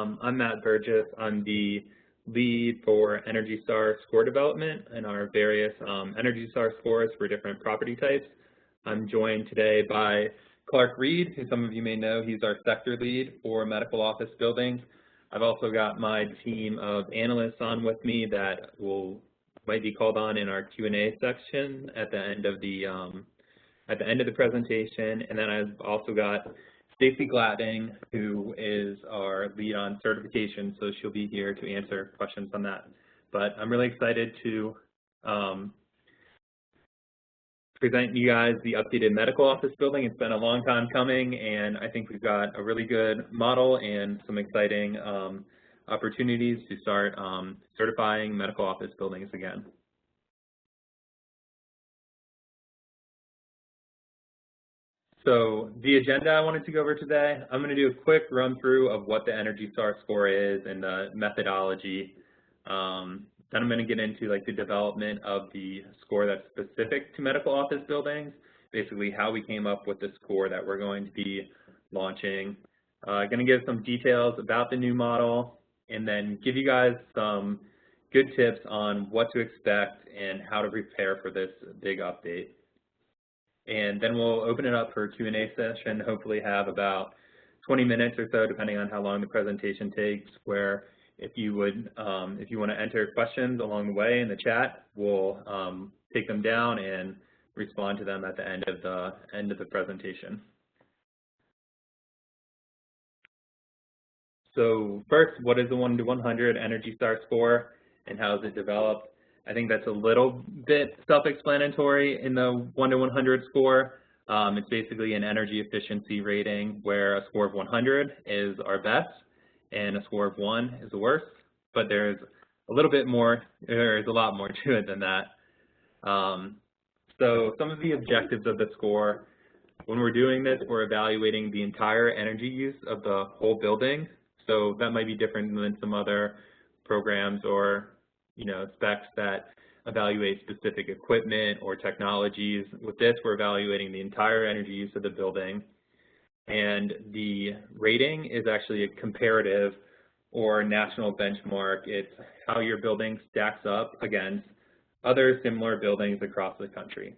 I'm Matt Burgess. I'm the lead for Energy Star score development and our various Energy Star scores for different property types. I'm joined today by Clark Reed, who some of you may know. He's our sector lead for medical office buildings. I've also got my team of analysts on with me that might be called on in our Q&A section at the end of the presentation, and then I've also got Stacy Gladding, who is our lead on certification, so she'll be here to answer questions on that. But I'm really excited to present you guys the updated medical office building. It's been a long time coming, and I think we've got a really good model and some exciting opportunities to start certifying medical office buildings again. So the agenda I wanted to go over today, I'm going to do a quick run through of what the Energy Star score is and the methodology. Then I'm going to get into the development of the score that's specific to medical office buildings, basically how we came up with the score that we're going to be launching. I'm going to give some details about the new model and then give you guys some good tips on what to expect and how to prepare for this big update. And then we'll open it up for a Q&A session, hopefully have about 20 minutes or so, depending on how long the presentation takes, where if you want to enter questions along the way in the chat, we'll take them down and respond to them at the end of the presentation. So first, what is the 1 to 100 Energy Star score and how is it developed? I think that's a little bit self-explanatory in the 1 to 100 score. It's basically an energy efficiency rating where a score of 100 is our best and a score of 1 is the worst. But there's a lot more to it than that. So some of the objectives of the score, when we're doing this, we're evaluating the entire energy use of the whole building. So that might be different than some other programs or specs that evaluate specific equipment or technologies. With this, we're evaluating the entire energy use of the building. And the rating is actually a comparative or national benchmark. It's how your building stacks up against other similar buildings across the country.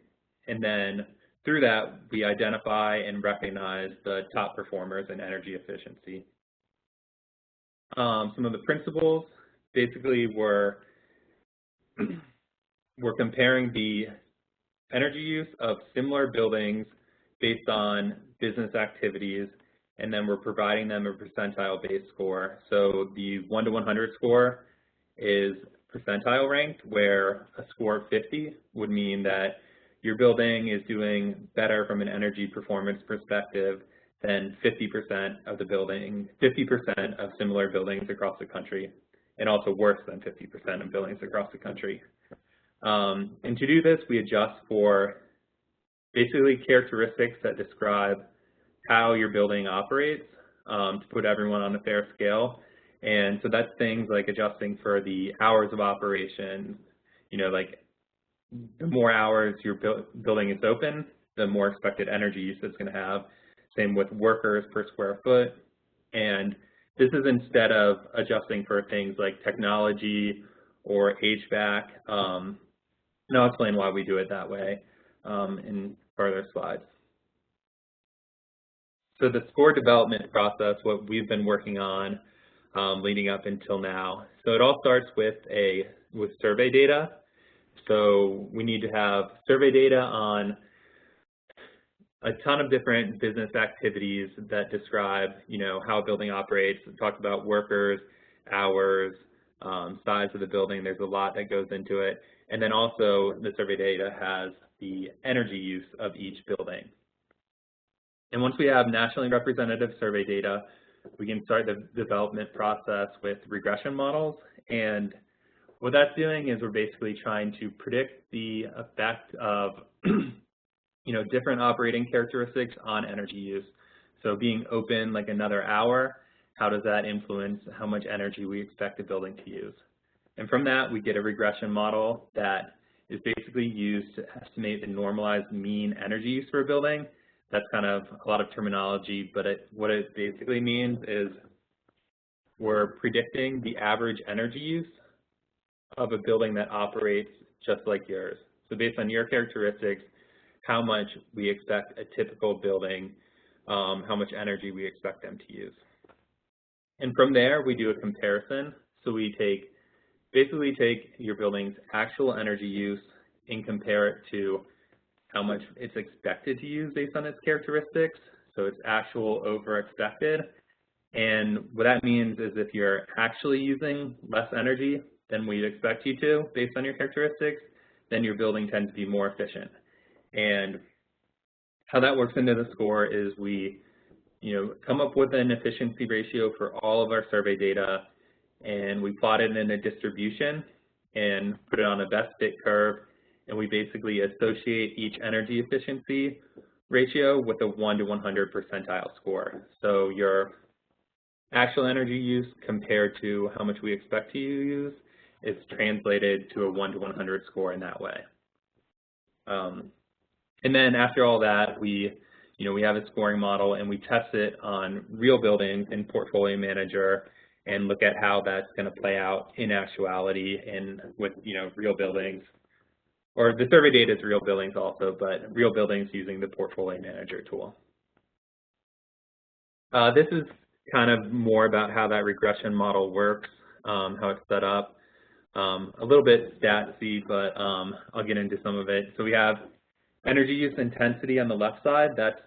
And then through that, we identify and recognize the top performers in energy efficiency. Some of the principles, basically, we're comparing the energy use of similar buildings based on business activities, and then we're providing them a percentile-based score. So the 1 to 100 score is percentile ranked, where a score of 50 would mean that your building is doing better from an energy performance perspective than 50% of similar buildings across the country, and also worse than 50% of buildings across the country. And to do this, we adjust for basically characteristics that describe how your building operates to put everyone on a fair scale. And so that's things like adjusting for the hours of operation. The more hours your building is open, the more expected energy use it's going to have. Same with workers per square foot. And this is instead of adjusting for things like technology or HVAC. And I'll explain why we do it that way in further slides. So the score development process, what we've been working on leading up until now. So it all starts with survey data. So we need to have survey data on a ton of different business activities that describe, how a building operates. We talked about workers, hours, size of the building. There's a lot that goes into it. And then also the survey data has the energy use of each building. And once we have nationally representative survey data, we can start the development process with regression models. And what that's doing is we're basically trying to predict the effect of different operating characteristics on energy use. So being open like another hour, how does that influence how much energy we expect the building to use? And from that, we get a regression model that is basically used to estimate the normalized mean energy use for a building. That's kind of a lot of terminology, but what it basically means is we're predicting the average energy use of a building that operates just like yours. So based on your characteristics, how much we expect a typical building, how much energy we expect them to use. And from there, we do a comparison. So we basically take your building's actual energy use and compare it to how much it's expected to use based on its characteristics. So it's actual over expected. And what that means is if you're actually using less energy than we'd expect you to based on your characteristics, then your building tends to be more efficient. And how that works into the score is we come up with an efficiency ratio for all of our survey data, and we plot it in a distribution and put it on a best fit curve, and we basically associate each energy efficiency ratio with a 1 to 100 percentile score. So your actual energy use compared to how much we expect you to use is translated to a 1 to 100 score in that way. And then after all that, we have a scoring model and we test it on real buildings in Portfolio Manager and look at how that's going to play out in actuality and with real buildings. Or the survey data is real buildings also, but real buildings using the Portfolio Manager tool. This is kind of more about how that regression model works, how it's set up. A little bit statsy, but I'll get into some of it. So we have energy use intensity on the left side. That's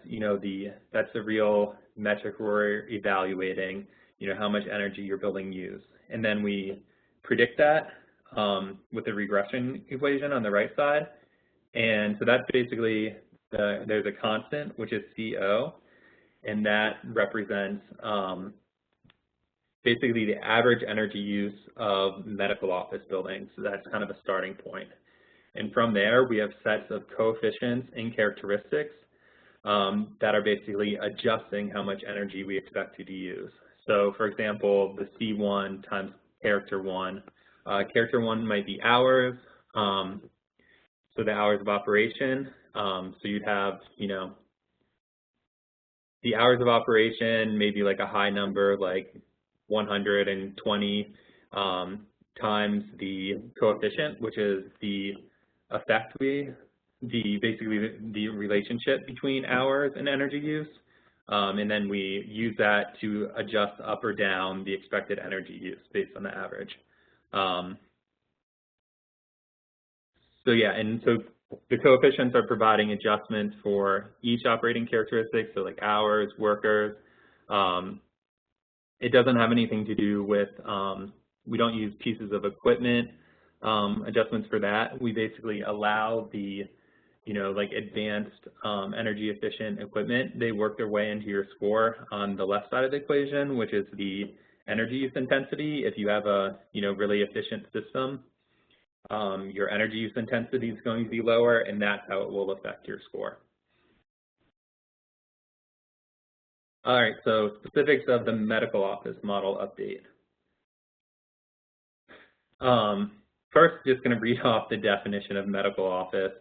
that's the real metric we're evaluating. How much energy your building uses, and then we predict that with the regression equation on the right side. And so that's basically there's a constant which is CO, and that represents basically the average energy use of medical office buildings. So that's kind of a starting point. And from there, we have sets of coefficients and characteristics that are basically adjusting how much energy we expect you to use. So for example, the C1 times character 1. Character 1 might be hours, so the hours of operation. So you'd have, the hours of operation, maybe like a high number, like 120 times the coefficient, which is the effect basically the relationship between hours and energy use. And then we use that to adjust up or down the expected energy use based on the average. So yeah, and so the coefficients are providing adjustments for each operating characteristic, so like hours, workers. It doesn't have anything to do with, we don't use pieces of equipment adjustments for that. We basically allow the like advanced energy efficient equipment, they work their way into your score on the left side of the equation, which is the energy use intensity. If you have a really efficient system, your energy use intensity is going to be lower, and that's how it will affect your score. All right, so specifics of the medical office model update. First, just going to read off the definition of medical office.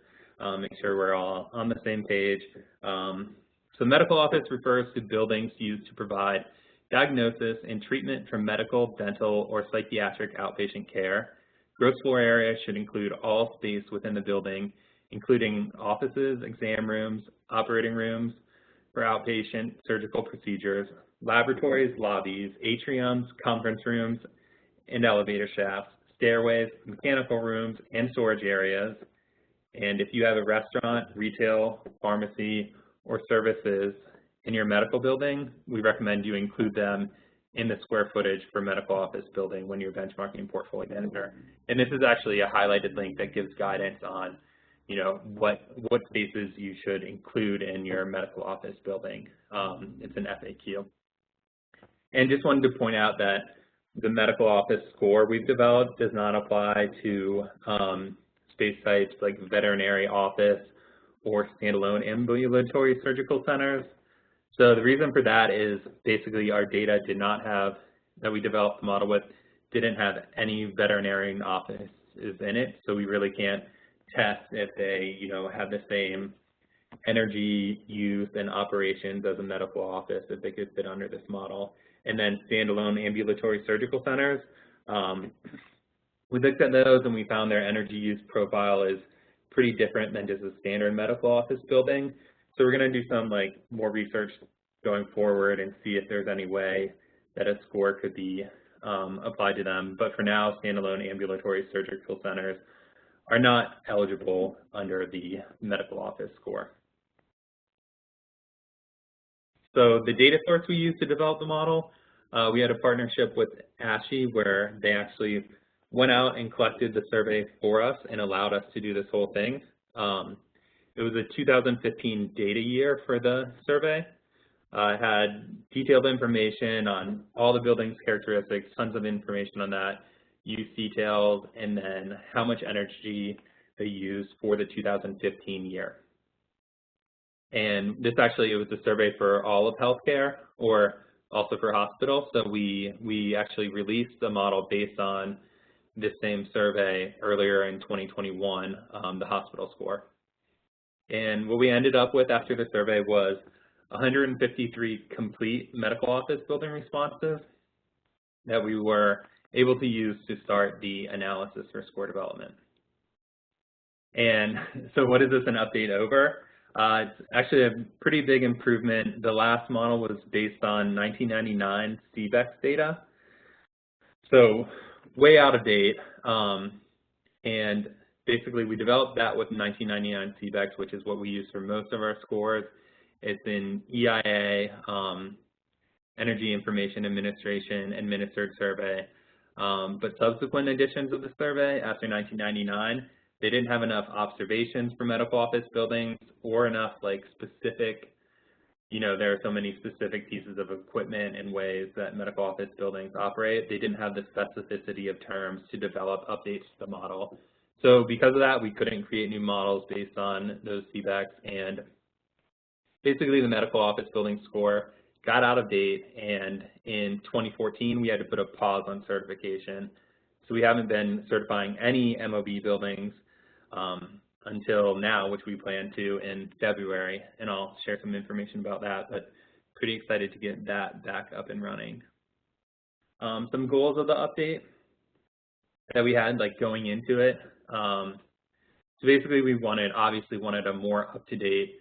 Make sure we're all on the same page. So medical office refers to buildings used to provide diagnosis and treatment for medical, dental, or psychiatric outpatient care. Gross floor area should include all space within the building, including offices, exam rooms, operating rooms for outpatient surgical procedures, laboratories, lobbies, atriums, conference rooms, and elevator shafts, stairways, mechanical rooms, and storage areas. And if you have a restaurant, retail, pharmacy, or services in your medical building, we recommend you include them in the square footage for medical office building when you're benchmarking Portfolio Manager. And this is actually a highlighted link that gives guidance on, what spaces you should include in your medical office building. It's an FAQ. And just wanted to point out that the medical office score we've developed does not apply to space types like veterinary office or standalone ambulatory surgical centers. So the reason for that is basically our data did not have, that we developed the model with, didn't have any veterinarian offices in it, so we really can't test if they have the same energy use and operations as a medical office, if they could fit under this model. and then standalone ambulatory surgical centers. We looked at those and we found their energy use profile is pretty different than just a standard medical office building. So we're going to do some more research going forward and see if there's any way that a score could be applied to them. But for now, standalone ambulatory surgical centers are not eligible under the medical office score. So the data source we used to develop the model, we had a partnership with ASHI where they actually went out and collected the survey for us and allowed us to do this whole thing. It was a 2015 data year for the survey. It had detailed information on all the building's characteristics, tons of information on that, use details, and then how much energy they used for the 2015 year. And this actually, it was a survey for all of healthcare or also for hospitals. So we actually released the model based on this same survey earlier in 2021, the hospital score. And what we ended up with after the survey was 153 complete medical office building responses that we were able to use to start the analysis for score development. And so what is this an update over? It's actually a pretty big improvement. The last model was based on 1999 CBEX data, so way out of date. And basically we developed that with 1999 CBEX, which is what we use for most of our scores. It's in EIA, Energy Information Administration Administered Survey. But subsequent editions of the survey after 1999, they didn't have enough observations for medical office buildings or enough specific, there are so many specific pieces of equipment and ways that medical office buildings operate. They didn't have the specificity of terms to develop updates to the model. So because of that, we couldn't create new models based on those CBEX, and basically the medical office building score got out of date, and in 2014 we had to put a pause on certification. So we haven't been certifying any MOB buildings until now, which we plan to in February, and I'll share some information about that, but pretty excited to get that back up and running. Some goals of the update that we had going into it. So basically we obviously wanted a more up-to-date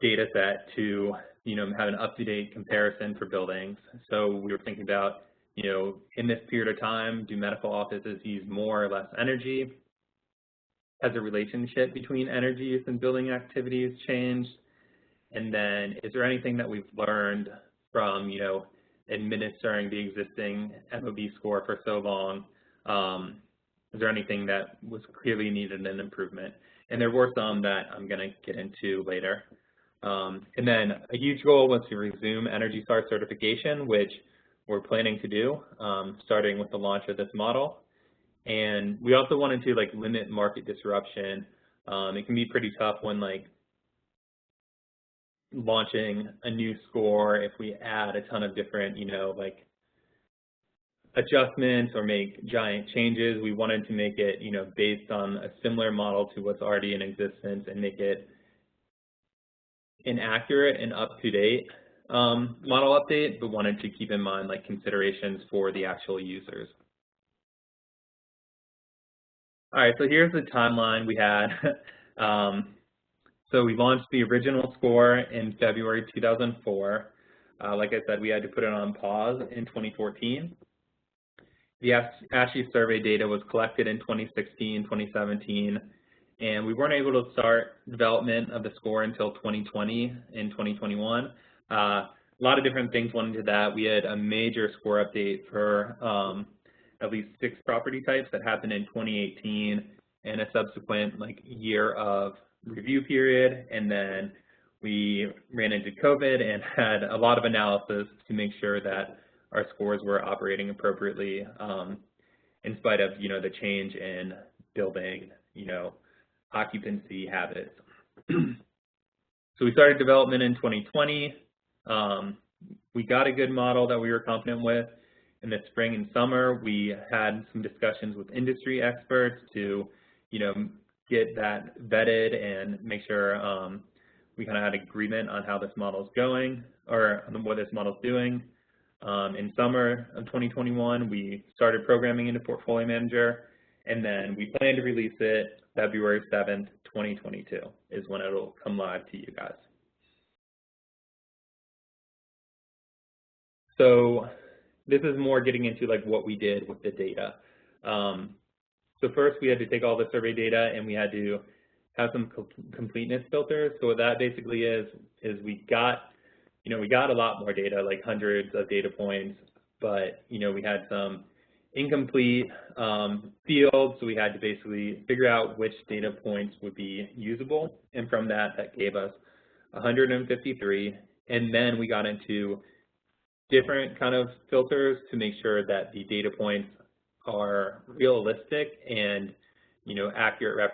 data set to have an up-to-date comparison for buildings. So we were thinking about, in this period of time, do medical offices use more or less energy? Has the relationship between energy use and building activities changed? And then is there anything that we've learned from, administering the existing MOB score for so long? Is there anything that was clearly needed an improvement? And there were some that I'm going to get into later. And then a huge goal was to resume Energy Star certification, which we're planning to do, starting with the launch of this model. And we also wanted to limit market disruption. It can be pretty tough when launching a new score if we add a ton of different, adjustments or make giant changes. We wanted to make it, based on a similar model to what's already in existence and make it an accurate and up-to-date model update, but wanted to keep in mind considerations for the actual users. All right, so here's the timeline we had. So we launched the original score in February 2004. Like I said, we had to put it on pause in 2014. The ASHI survey data was collected in 2016, 2017, and we weren't able to start development of the score until 2020 and 2021. A lot of different things went into that. We had a major score update for at least 6 property types that happened in 2018, and a subsequent year of review period. And then we ran into COVID and had a lot of analysis to make sure that our scores were operating appropriately in spite of the change in building occupancy habits. So we started development in 2020. We got a good model that we were confident with. In the spring and summer, we had some discussions with industry experts to, get that vetted and make sure we kind of had agreement on how this model is going or what this model is doing. In summer of 2021, we started programming into Portfolio Manager, and then we plan to release it February 7th, 2022 is when it'll come live to you guys. So this is more getting into like what we did with the data. So first we had to take all the survey data and we had to have some completeness filters. So what that basically is we got a lot more data, like hundreds of data points, but we had some incomplete fields, so we had to basically figure out which data points would be usable, and from that gave us 153, and then we got into different kind of filters to make sure that the data points are realistic and accurate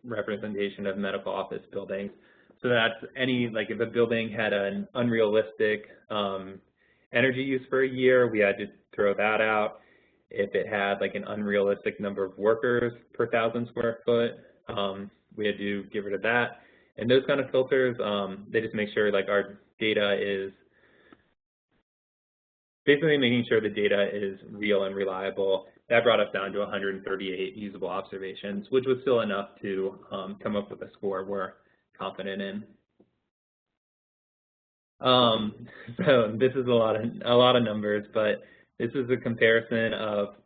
representation of medical office buildings. So that's if a building had an unrealistic energy use for a year, we had to throw that out. If it had like an unrealistic number of workers per 1,000 square foot, we had to get rid of that. And those kind of filters, they just make sure like our data is basically making sure the data is real and reliable. That brought us down to 138 usable observations, which was still enough to come up with a score we're confident in. So this is a lot of numbers, but this is a comparison of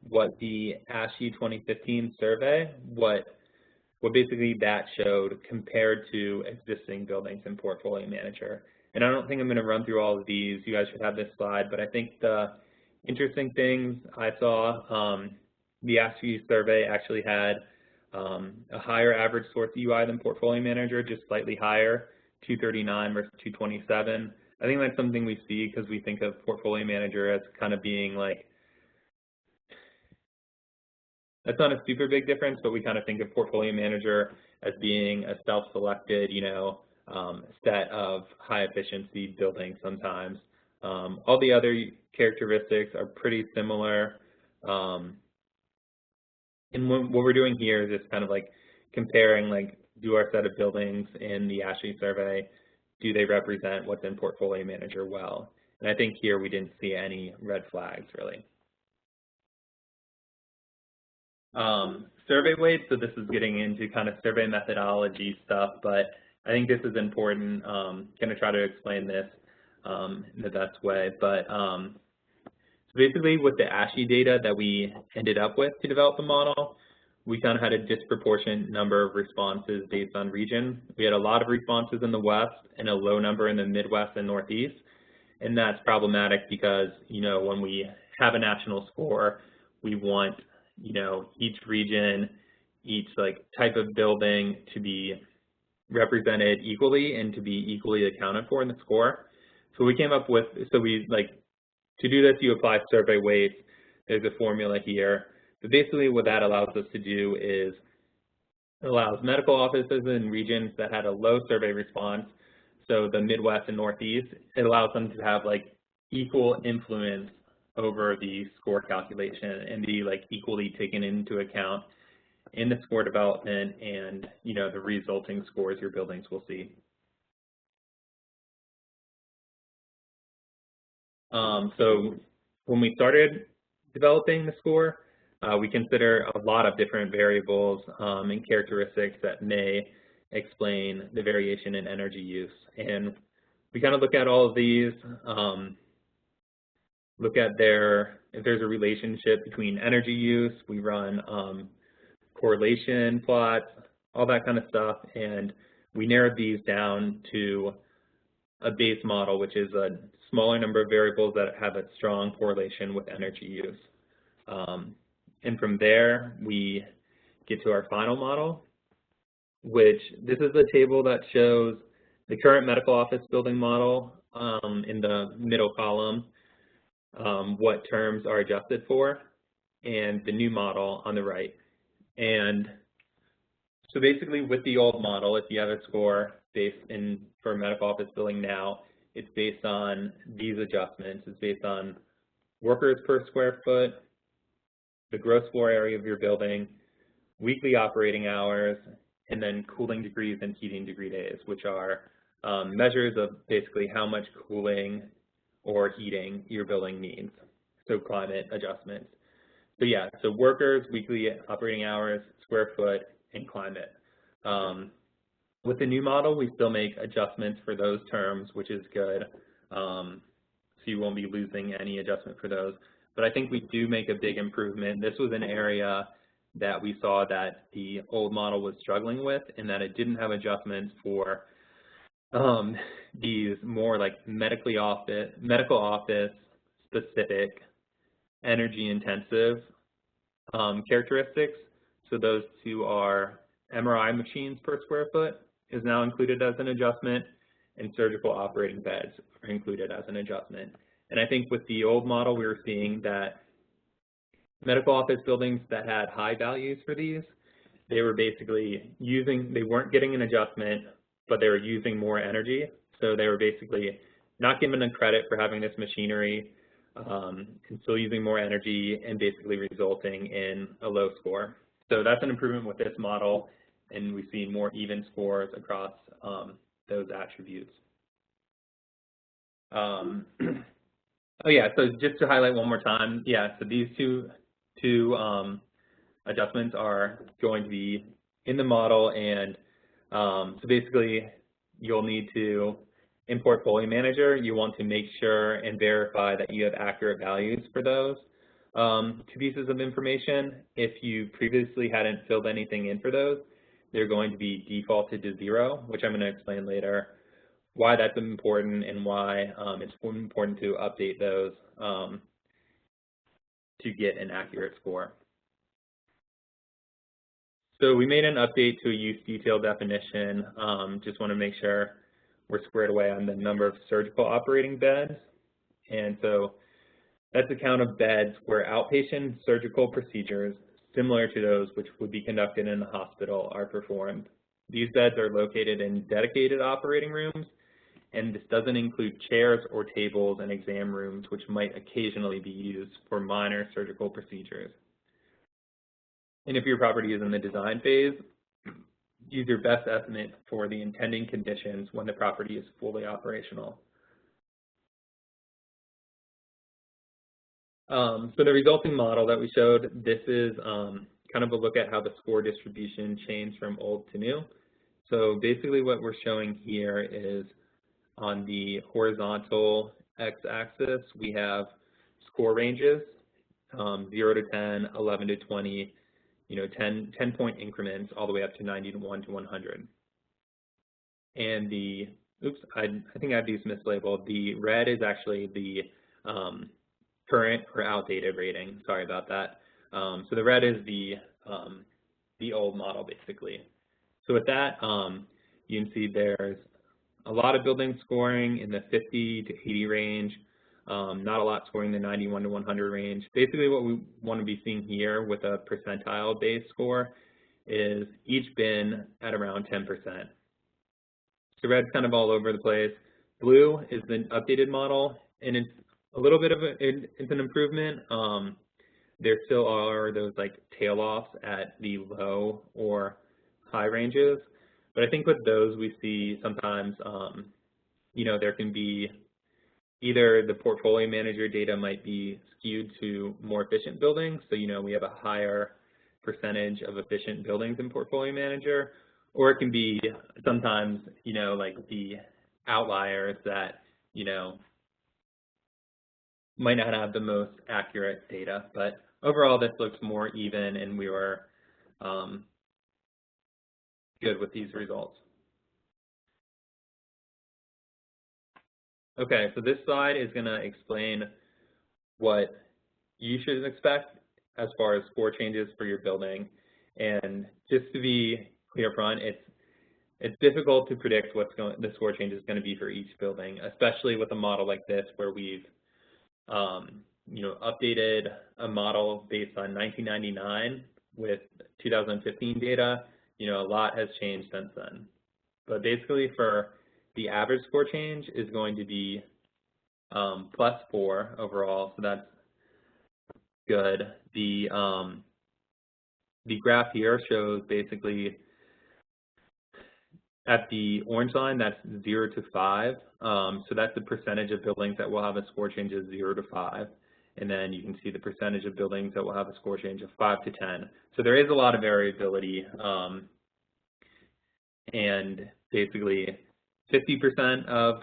what the ASHE 2015 survey, what basically that showed compared to existing buildings in Portfolio Manager. And I don't think I'm going to run through all of these. You guys should have this slide, but I think the interesting things I saw, the ASHE survey actually had a higher average source UI than Portfolio Manager, just slightly higher, 239 versus 227. I think that's something we see because we think of Portfolio Manager as kind of being like, that's not a super big difference, but we kind of think of Portfolio Manager as being a self-selected, set of high efficiency buildings sometimes. All the other characteristics are pretty similar. And what we're doing here is just kind of like comparing, like, do our set of buildings in the ASHE survey, do they represent what's in Portfolio Manager well? And I think here we didn't see any red flags, really. Survey weights, so this is getting into kind of survey methodology stuff, but I think this is important. Going to try to explain this in the best way. But so basically with the ASHE data that we ended up with to develop the model, we kind of had a disproportionate number of responses based on region. We had a lot of responses in the West and a low number in the Midwest and Northeast. And that's problematic because, when we have a national score, we want, each region, each type of building to be represented equally and to be equally accounted for in the score. So we came up with, to do this, you apply survey weights. There's a formula here. But basically what that allows us to do is it allows medical offices in regions that had a low survey response, so the Midwest and Northeast, it allows them to have equal influence over the score calculation and be equally taken into account in the score development and the resulting scores your buildings will see. So when we started developing the score, we consider a lot of different variables and characteristics that may explain the variation in energy use. And we kind of look at all of these, look at if there's a relationship between energy use. We run correlation plots, all that kind of stuff, and we narrowed these down to a base model, which is a smaller number of variables that have a strong correlation with energy use. And from there, we get to our final model, which this is a table that shows the current medical office building model in the middle column, what terms are adjusted for, and the new model on the right. And so basically with the old model, if you have a score for a medical office building now, it's based on these adjustments. It's based on workers per square foot, the gross floor area of your building, weekly operating hours, and then cooling degrees and heating degree days, which are measures of basically how much cooling or heating your building needs, so climate adjustments. So yeah, so workers, weekly operating hours, square foot, and climate. With the new model, we still make adjustments for those terms, which is good. So you won't be losing any adjustment for those. But I think we do make a big improvement. This was an area that we saw that the old model was struggling with, and that it didn't have adjustments for these more like medical office specific, energy intensive characteristics. So those two are MRI machines per square foot is now included as an adjustment, and surgical operating beds are included as an adjustment. And I think with the old model, we were seeing that medical office buildings that had high values for these, they were basically they weren't getting an adjustment, but they were using more energy. So they were basically not given a credit for having this machinery, and still using more energy, and basically resulting in a low score. So that's an improvement with this model, and we see more even scores across those attributes. Oh yeah, so just to highlight one more time, yeah, so these two adjustments are going to be in the model, and so basically you'll need to, in Portfolio Manager, you want to make sure and verify that you have accurate values for those two pieces of information. If you previously hadn't filled anything in for those, they're going to be defaulted to 0, which I'm going to explain later why that's important and why it's important to update those to get an accurate score. So we made an update to a use detail definition. Just want to make sure we're squared away on the number of surgical operating beds. And so that's the count of beds where outpatient surgical procedures similar to those which would be conducted in the hospital are performed. These beds are located in dedicated operating rooms, and this doesn't include chairs or tables and exam rooms, which might occasionally be used for minor surgical procedures. And if your property is in the design phase, use your best estimate for the intending conditions when the property is fully operational. So the resulting model that we showed, this is kind of a look at how the score distribution changed from old to new. So basically what we're showing here is on the horizontal x-axis, we have score ranges, 0 to 10, 11 to 20, 10-point increments all the way up to 91 to 100. And the, oops, I think I have these mislabeled. The red is actually the current or outdated rating. Sorry about that. So the red is the old model, basically. So with that, you can see there's a lot of buildings scoring in the 50 to 80 range, not a lot scoring the 91 to 100 range. Basically what we want to be seeing here with a percentile-based score is each bin at around 10%. So red's kind of all over the place. Blue is the updated model, and it's a little bit of it's an improvement. There still are those like tail offs at the low or high ranges, but I think with those we see sometimes, there can be either the portfolio manager data might be skewed to more efficient buildings, so we have a higher percentage of efficient buildings in portfolio manager, or it can be sometimes like the outliers that might not have the most accurate data, but overall this looks more even, and we were good with these results. Okay, so this slide is going to explain what you should expect as far as score changes for your building. And just to be clear front, it's difficult to predict what the score change is going to be for each building, especially with a model like this where we've updated a model based on 1999 with 2015 data. A lot has changed since then. But basically for the average score change is going to be +4 overall, so that's good. The graph here shows basically At the orange line, that's 0 to 5. So that's the percentage of buildings that will have a score change of 0 to 5. And then you can see the percentage of buildings that will have a score change of 5 to 10. So there is a lot of variability. And basically 50% of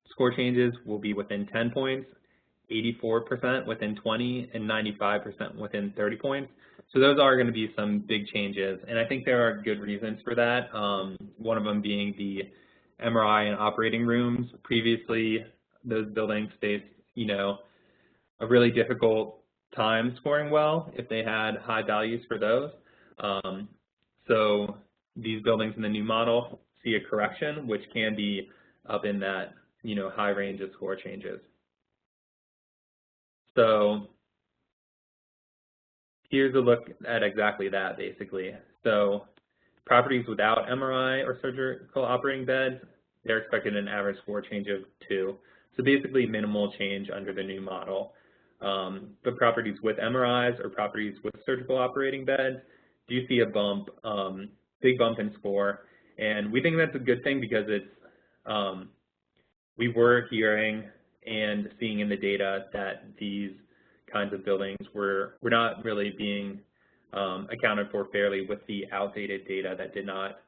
score changes will be within 10 points, 84% within 20, and 95% within 30 points. So those are going to be some big changes, and I think there are good reasons for that. One of them being the MRI and operating rooms. Previously, those buildings faced, a really difficult time scoring well if they had high values for those. So these buildings in the new model see a correction, which can be up in that, high range of score changes. So here's a look at exactly that, basically. So properties without MRI or surgical operating beds, they're expected an average score change of 2. So basically minimal change under the new model. But properties with MRIs or properties with surgical operating beds do see a bump, big bump in score. And we think that's a good thing because it's, we were hearing and seeing in the data that these kinds of buildings were not really being accounted for fairly with the outdated data that did not,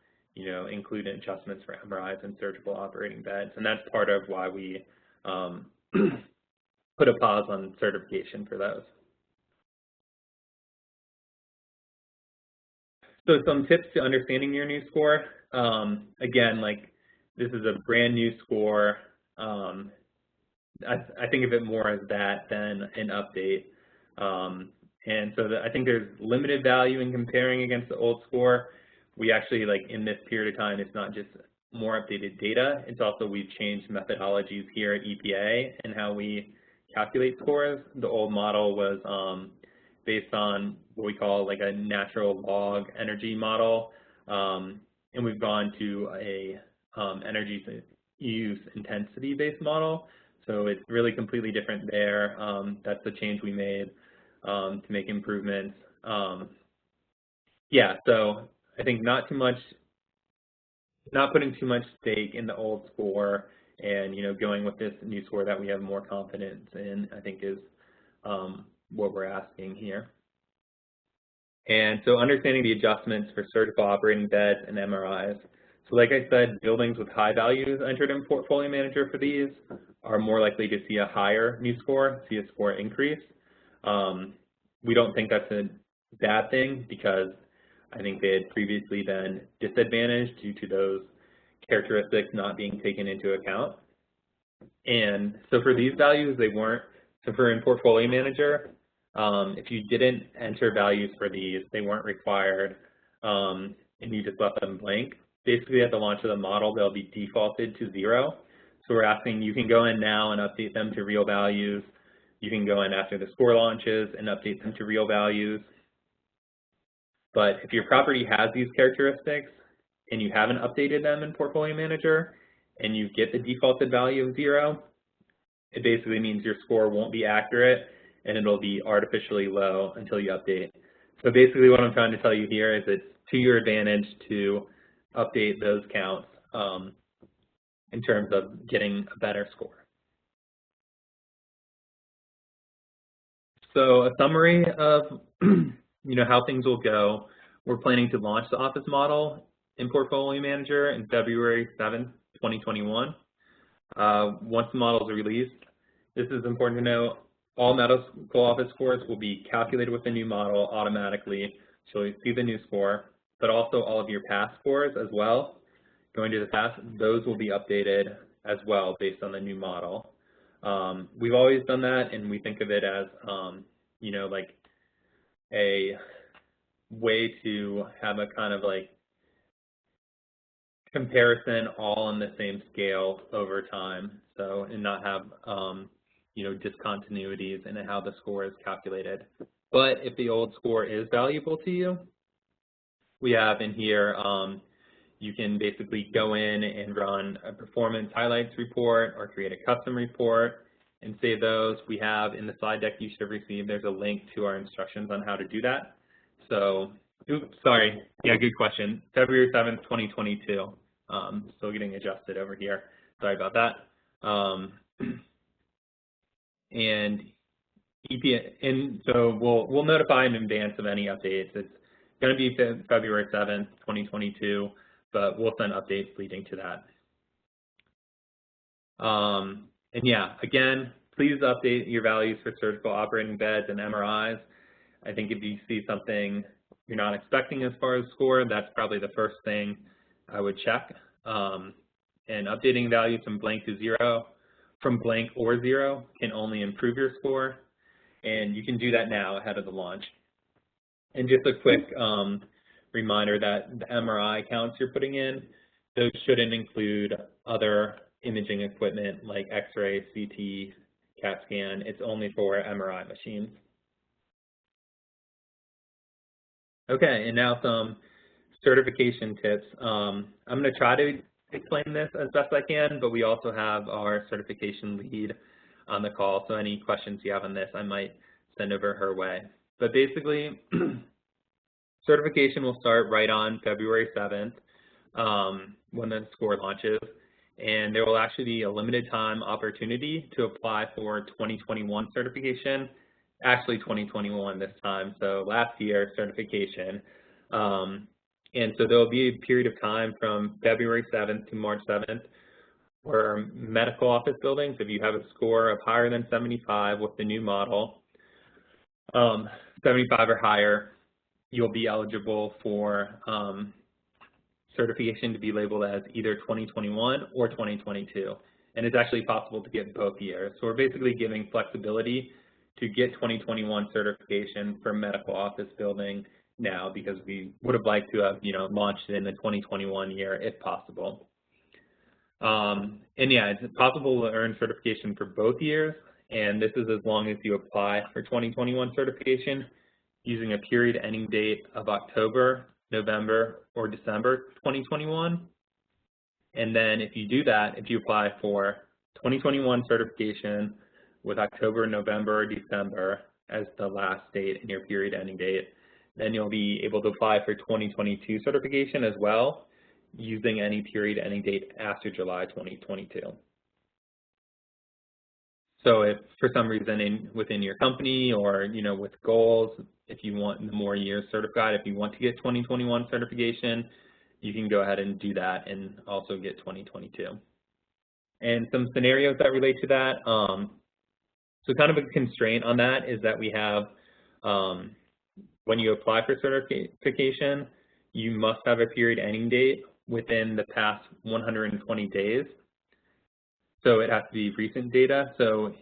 include adjustments for MRIs and surgical operating beds. And that's part of why we put a pause on certification for those. So some tips to understanding your new score. Again, this is a brand new score. I think of it more as that than an update. And so I think there's limited value in comparing against the old score. We actually, in this period of time, it's not just more updated data, it's also we've changed methodologies here at EPA and how we calculate scores. The old model was based on what we call a natural log energy model, and we've gone to a energy use intensity-based model. So it's really completely different there. That's the change we made to make improvements. Yeah, so I think not putting too much stake in the old score and, going with this new score that we have more confidence in, I think is what we're asking here. And so understanding the adjustments for surgical operating beds and MRIs. So like I said, buildings with high values entered in Portfolio Manager for these are more likely to see a higher new score, see a score increase. We don't think that's a bad thing because I think they had previously been disadvantaged due to those characteristics not being taken into account. And so for these values, they weren't. So for in Portfolio Manager, if you didn't enter values for these, they weren't required, and you just left them blank. Basically, at the launch of the model, they'll be defaulted to 0. So we're asking you can go in now and update them to real values. You can go in after the score launches and update them to real values. But if your property has these characteristics and you haven't updated them in Portfolio Manager and you get the defaulted value of 0, it basically means your score won't be accurate and it'll be artificially low until you update. So basically what I'm trying to tell you here is it's to your advantage to update those counts in terms of getting a better score. So a summary of how things will go. We're planning to launch the office model in Portfolio Manager in February 7th, 2021. Once the model is released, this is important to know, all medical office scores will be calculated with the new model automatically, so you see the new score, but also all of your past scores as well. Going to the past, those will be updated as well based on the new model. We've always done that, and we think of it as, a way to have a kind of comparison all on the same scale over time, so and not have discontinuities in how the score is calculated. But if the old score is valuable to you, we have in here you can basically go in and run a performance highlights report or create a custom report and save those. We have in the slide deck you should have received, there's a link to our instructions on how to do that. So, oops, sorry, yeah, good question. February 7th, 2022. Still getting adjusted over here. Sorry about that. And EPA, and so we'll notify in advance of any updates. It's going to be February 7th, 2022, but we'll send updates leading to that. And yeah, again, please update your values for surgical operating beds and MRIs. I think if you see something you're not expecting as far as score, that's probably the first thing I would check. And updating values from blank to zero, from blank or zero, can only improve your score. And you can do that now ahead of the launch. And just a quick reminder that the MRI counts you're putting in, those shouldn't include other imaging equipment like X-ray, CT, CAT scan. It's only for MRI machines. Okay, and now some certification tips. I'm going to try to explain this as best I can, but we also have our certification lead on the call, so any questions you have on this, I might send over her way. But basically, certification will start right on February 7th when the score launches, and there will actually be a limited time opportunity to apply for 2021 certification. Actually 2021 this time, so last year certification. And so there'll be a period of time from February 7th to March 7th where medical office buildings, if you have a score of higher than 75 with the new model, 75 or higher, you'll be eligible for certification to be labeled as either 2021 or 2022. And it's actually possible to get both years. So we're basically giving flexibility to get 2021 certification for medical office building now, because we would have liked to have, launched it in the 2021 year if possible. And yeah, it's possible to earn certification for both years, and this is as long as you apply for 2021 certification using a period ending date of October, November, or December 2021. And then if you do that, if you apply for 2021 certification with October, November, or December as the last date in your period ending date, then you'll be able to apply for 2022 certification as well, using any period ending date after July 2022. So if for some reason within your company or with goals, if you want more years certified, if you want to get 2021 certification, you can go ahead and do that and also get 2022. And some scenarios that relate to that. So kind of a constraint on that is that we have, when you apply for certification, you must have a period ending date within the past 120 days. So it has to be recent data. So,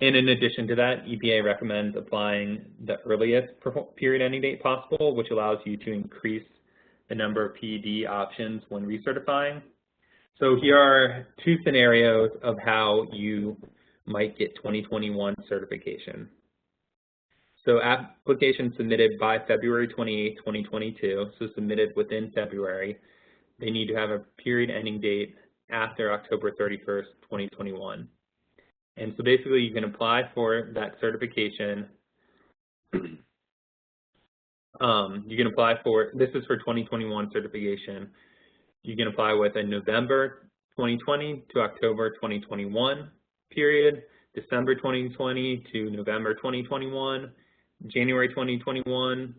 and in addition to that, EPA recommends applying the earliest period ending date possible, which allows you to increase the number of PED options when recertifying. So here are two scenarios of how you might get 2021 certification. So applications submitted by February 28, 2022, so submitted within February, they need to have a period ending date after October 31st, 2021. And so basically you can apply for that certification. You can apply for, this is for 2021 certification. You can apply with a November 2020 to October 2021 period, December 2020 to November 2021, January 2021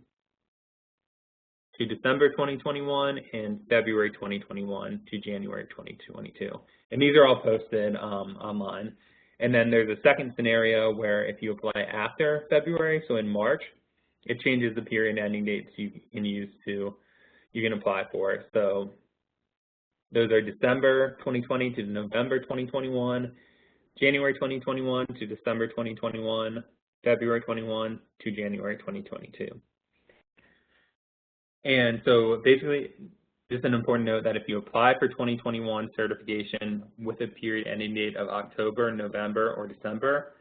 to December 2021, and February 2021 to January 2022. And these are all posted online. And then there's a second scenario where if you apply after February, so in March, it changes the period ending dates you can apply for. So those are December 2020 to November 2021, January 2021 to December 2021, February 21 to January 2022. And so basically, just an important note that if you apply for 2021 certification with a period ending date of October, November, or December,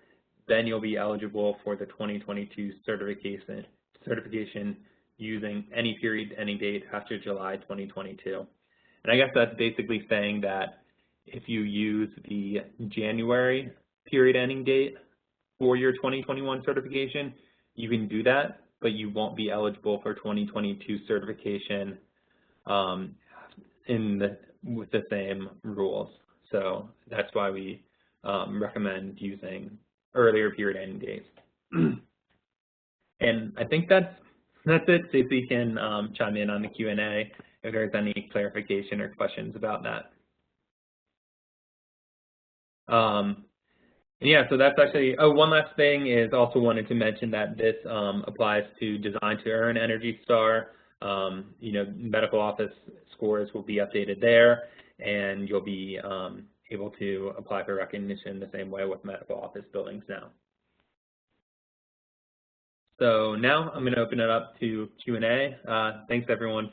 then you'll be eligible for the 2022 certification using any period ending date after July 2022. And I guess that's basically saying that if you use the January period ending date for your 2021 certification, you can do that, but you won't be eligible for 2022 certification with the same rules. So that's why we recommend using earlier period ending days. And I think that's it. Stacey can chime in on the Q&A if there's any clarification or questions about that. Yeah, so that's actually, one last thing is also wanted to mention that this applies to Design to Earn Energy Star. You know, medical office scores will be updated there, and you'll be able to apply for recognition the same way with medical office buildings now. So now I'm going to open it up to Q&A. Thanks everyone